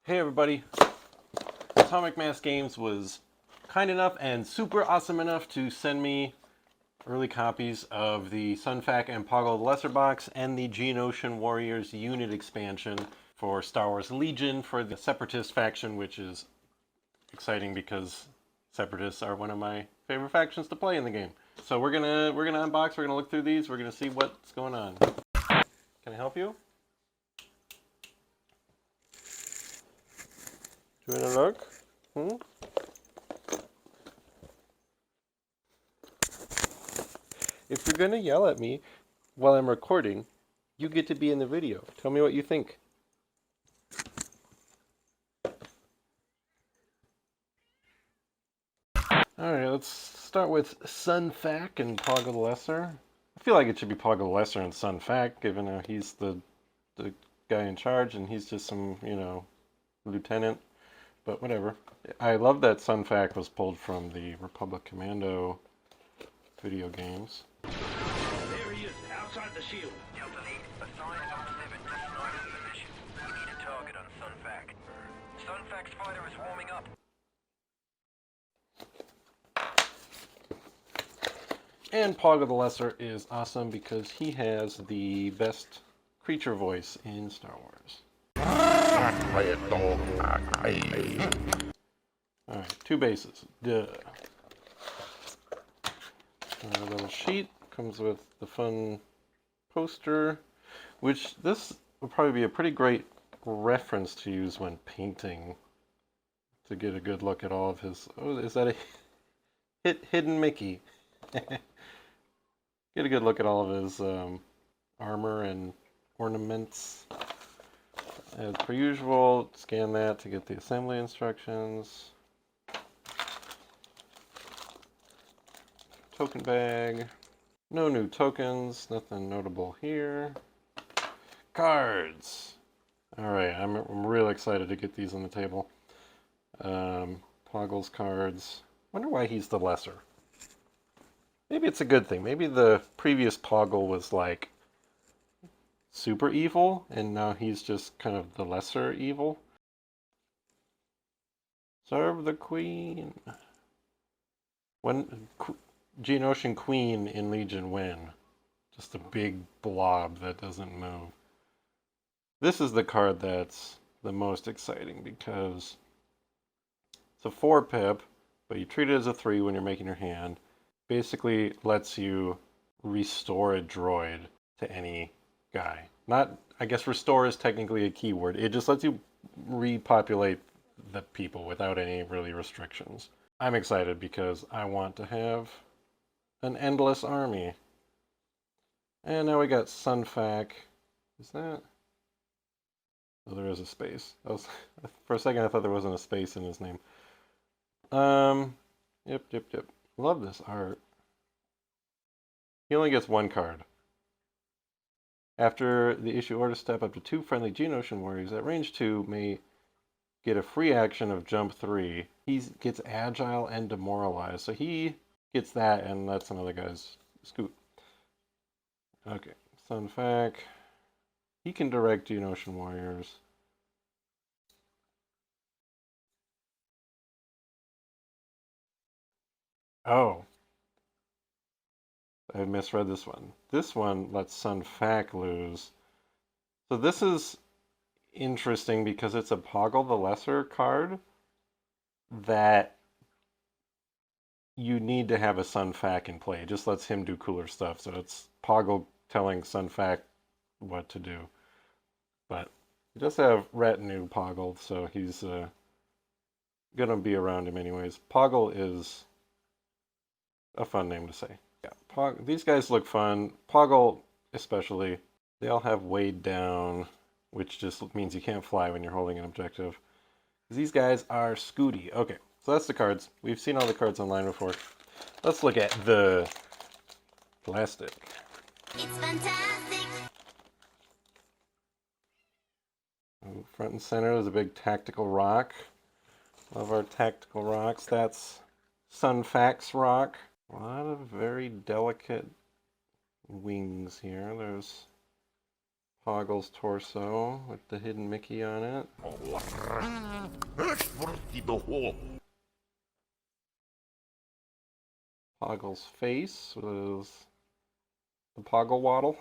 Hey everybody, Atomic Mass Games was kind enough and super awesome enough to send me early copies of the Sunfac and Poggle the Lesser Box and the Geonosian Warriors unit expansion for Star Wars Legion for the Separatist faction, which is exciting because Separatists are one of my favorite factions to play in the game. So we're gonna unbox, we're gonna look through these, we're gonna see what's going on. Can I help you? Do you want to look? If you're going to yell at me while I'm recording, you get to be in the video. Tell me what you think. Alright, let's start with Sunfac and Poggle the Lesser. I feel like it should be Poggle the Lesser and Sunfac, given how he's the guy in charge and he's just some, lieutenant. But whatever. I love that Sunfac was pulled from the Republic Commando video games. There he is, outside the shield. Delta Lead, assign on 7 to sniper position. We need a target on Sunfac. Sunfac's fighter is warming up. And Poggle the Lesser is awesome because he has the best creature voice in Star Wars. Alright, 2 bases. Duh. A little sheet comes with the fun poster, which this would probably be a pretty great reference to use when painting to get a good look at all of his. Oh, is that a hidden Mickey? Get a good look at all of his armor and ornaments. As per usual, scan that to get the assembly instructions. Token bag. No new tokens. Nothing notable here. Cards. Alright, I'm real excited to get these on the table. Poggle's cards. Wonder why he's the lesser. Maybe it's a good thing. Maybe the previous Poggle was like super evil, and now he's just kind of the lesser evil. Serve the Queen. When Geonosian Queen in Legion win? Just a big blob that doesn't move. This is the card that's the most exciting because it's a 4-pip, but you treat it as a 3 when you're making your hand. Basically lets you restore a droid to any guy. Not, I guess restore is technically a keyword. It just lets you repopulate the people without any really restrictions. I'm excited because I want to have an endless army. And now we got Sunfac. Is that? Oh, there is a space. For a second I thought there wasn't a space in his name. Yep. Love this art. He only gets 1 card. After the issue order step, up to 2 friendly Geonosian Warriors at range 2 may get a free action of jump 3. He gets agile and demoralized, so he gets that and lets another guy's scoot. Okay, Sunfac. He can direct Geonosian Warriors. Oh. I misread this one. This one lets Sunfac lose. So this is interesting because it's a Poggle the Lesser card that you need to have a Sunfac in play. It just lets him do cooler stuff. So it's Poggle telling Sunfac what to do. But he does have Retinue Poggle, so he's going to be around him anyways. Poggle is a fun name to say. Yeah, these guys look fun. Poggle especially. They all have weighed down, which just means you can't fly when you're holding an objective. These guys are Scooty. Okay, so that's the cards. We've seen all the cards online before. Let's look at the plastic. It's fantastic. Front and center is a big tactical rock. Love our tactical rocks. That's Sunfac's rock. A lot of very delicate wings here. There's Poggle's torso with the hidden Mickey on it. Poggle's face was the Poggle waddle. Is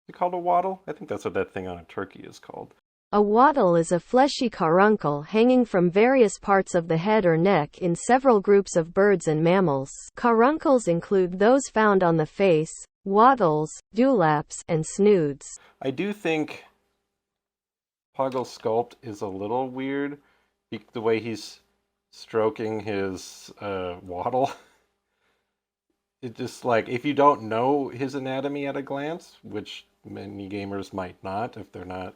it called a waddle? I think that's what that thing on a turkey is called. A wattle is a fleshy caruncle hanging from various parts of the head or neck in several groups of birds and mammals. Caruncles include those found on the face, wattles, dewlaps, and snoods. I do think Poggle's sculpt is a little weird. The way he's stroking his waddle. It just like, if you don't know his anatomy at a glance, which many gamers might not if they're not,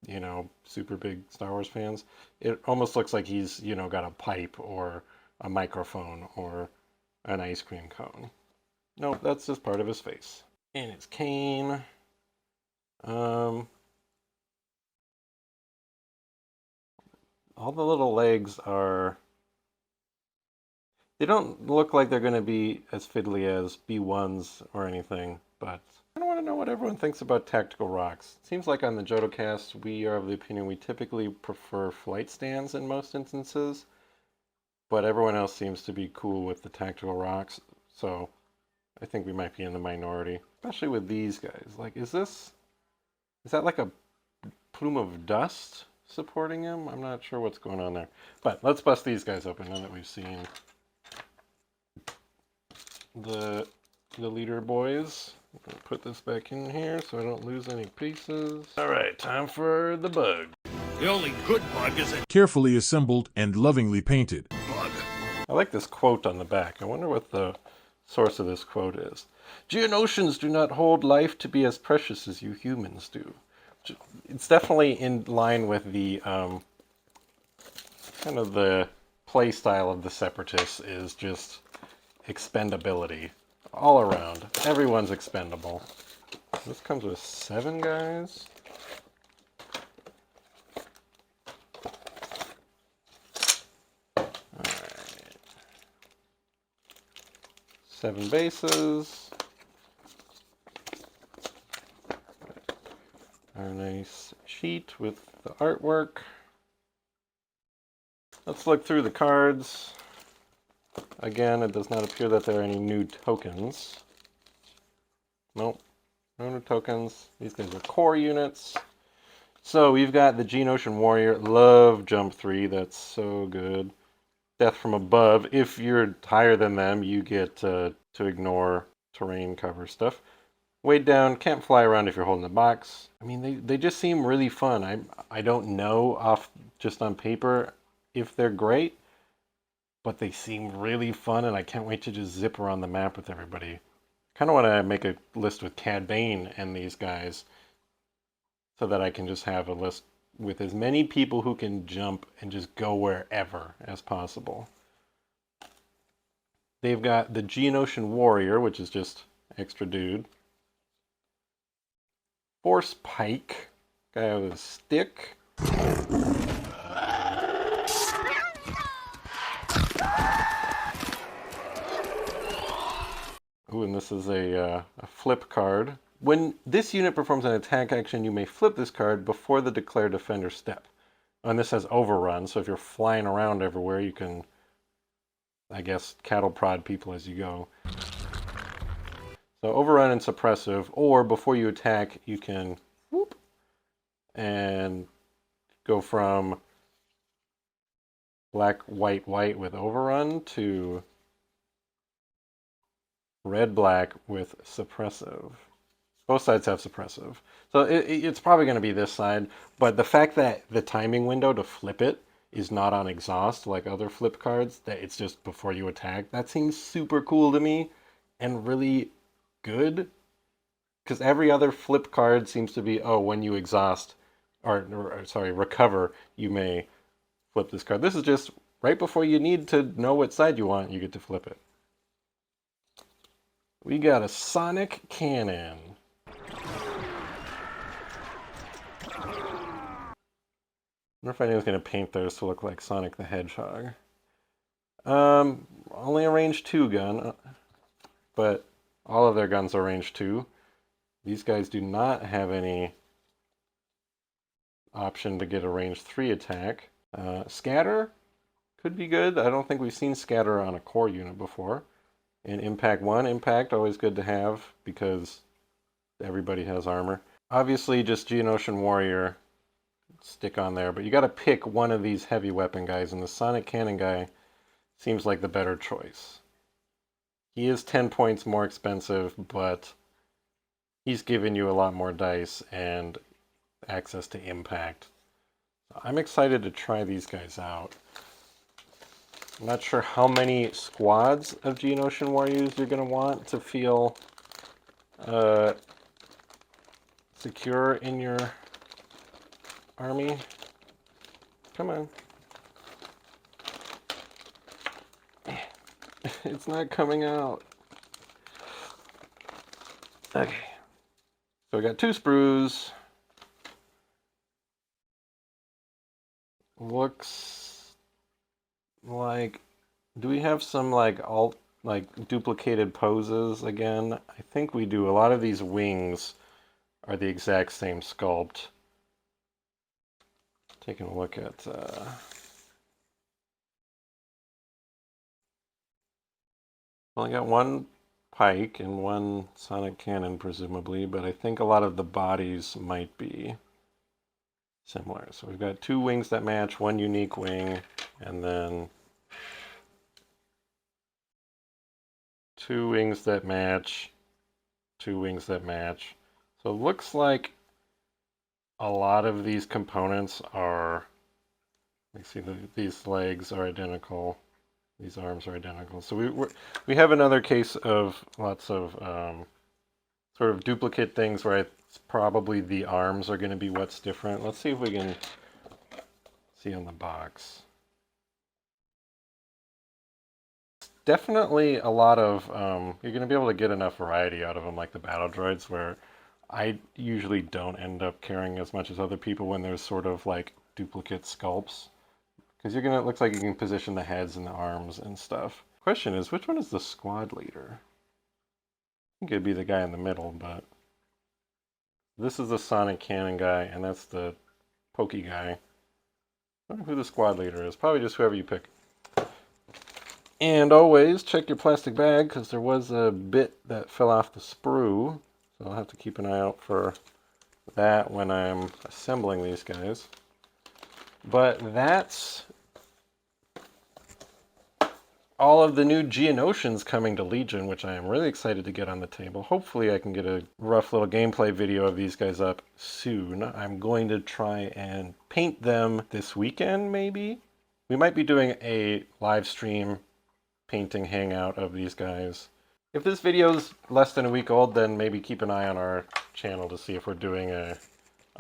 you know, super big Star Wars fans, it almost looks like he's, you know, got a pipe or a microphone or an ice cream cone. Nope, that's just part of his face. And his cane. All the little legs are... They don't look like they're going to be as fiddly as B1s or anything, but I don't want to know what everyone thinks about tactical rocks. It seems like on the Jodo cast, we are of the opinion we typically prefer flight stands in most instances, but everyone else seems to be cool with the tactical rocks, so I think we might be in the minority, especially with these guys. Like, is that like a plume of dust supporting him? I'm not sure what's going on there. But let's bust these guys open now that we've seen the leader boys. I'll put this back in here so I don't lose any pieces. All right, time for the bug. The only good bug is a Carefully assembled and lovingly painted. bug. I like this quote on the back. I wonder what the source of this quote is. Geonosians do not hold life to be as precious as you humans do. It's definitely in line with the kind of the play style of the Separatists is just expendability all around. Everyone's expendable. This comes with 7 guys. Alright. 7 bases. Our nice sheet with the artwork. Let's look through the cards. Again, it does not appear that there are any new tokens. Nope, no new tokens. These guys are core units. So we've got the Geonosian Warrior. Love Jump 3, that's so good. Death from above. If you're higher than them, you get to ignore terrain cover stuff. Weight down, can't fly around if you're holding the box. I mean, they just seem really fun. I don't know off just on paper if they're great, but they seem really fun, and I can't wait to just zip around the map with everybody. Kind of want to make a list with Cad Bane and these guys so that I can just have a list with as many people who can jump and just go wherever as possible. They've got the Geonosian Warrior, which is just extra dude. Force Pike, guy with a stick. Ooh, and this is a flip card. When this unit performs an attack action, you may flip this card before the declare defender step. And this has overrun, so if you're flying around everywhere, you can, I guess, cattle prod people as you go. So overrun and suppressive, or before you attack, you can whoop and go from black, white, white with overrun to red, black with suppressive. Both sides have suppressive. So it's probably going to be this side, but the fact that the timing window to flip it is not on exhaust like other flip cards, that it's just before you attack, that seems super cool to me and really good, because every other flip card seems to be, oh, when you exhaust, or sorry, recover, you may flip this card. This is just right before you need to know what side you want, you get to flip it. We got a Sonic Cannon. I wonder if anyone's going to paint theirs to look like Sonic the Hedgehog. Only a range 2 gun, but all of their guns are range 2. These guys do not have any option to get a range 3 attack. Scatter could be good. I don't think we've seen Scatter on a core unit before. And Impact 1, Impact, always good to have because everybody has armor. Obviously, just Geonosian Warrior, stick on there, but you got to pick one of these heavy weapon guys, and the Sonic Cannon guy seems like the better choice. He is 10 points more expensive, but he's giving you a lot more dice and access to impact. I'm excited to try these guys out. I'm not sure how many squads of Geonosian Warriors you're going to want to feel secure in your army. Come on. It's not coming out. Okay. So we got 2 sprues. Looks like, do we have some like duplicated poses again? I think we do. A lot of these wings are the exact same sculpt. Taking a look at well, I got 1 pike and 1 sonic cannon presumably, but I think a lot of the bodies might be similar. So we've got 2 wings that match, 1 unique wing, and then 2 wings that match, 2 wings that match. So it looks like a lot of these components are, you see these legs are identical, these arms are identical. So we have another case of lots of sort of duplicate things where it's probably the arms are going to be what's different. Let's see if we can see on the box. Definitely a lot of, you're going to be able to get enough variety out of them, like the battle droids, where I usually don't end up caring as much as other people when there's sort of like duplicate sculpts. Because it looks like you can position the heads and the arms and stuff. Question is, which one is the squad leader? I think it'd be the guy in the middle, but this is the Sonic Cannon guy, and that's the Pokey guy. I don't know who the squad leader is. Probably just whoever you pick. And always check your plastic bag, because there was a bit that fell off the sprue. So I'll have to keep an eye out for that when I'm assembling these guys. But that's all of the new Geonosians coming to Legion, which I am really excited to get on the table. Hopefully I can get a rough little gameplay video of these guys up soon. I'm going to try and paint them this weekend, maybe? We might be doing a live stream painting hangout of these guys. If this video's less than a week old, then maybe keep an eye on our channel to see if we're doing a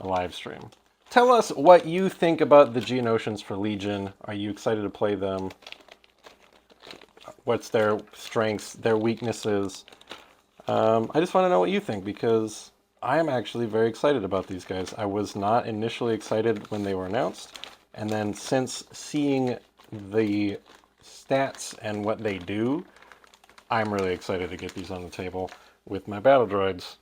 live stream. Tell us what you think about the Geonosians for Legion. Are you excited to play them? What's their strengths, their weaknesses? I just want to know what you think, because I am actually very excited about these guys. I was not initially excited when they were announced, and then since seeing the stats and what they do, I'm really excited to get these on the table with my battle droids.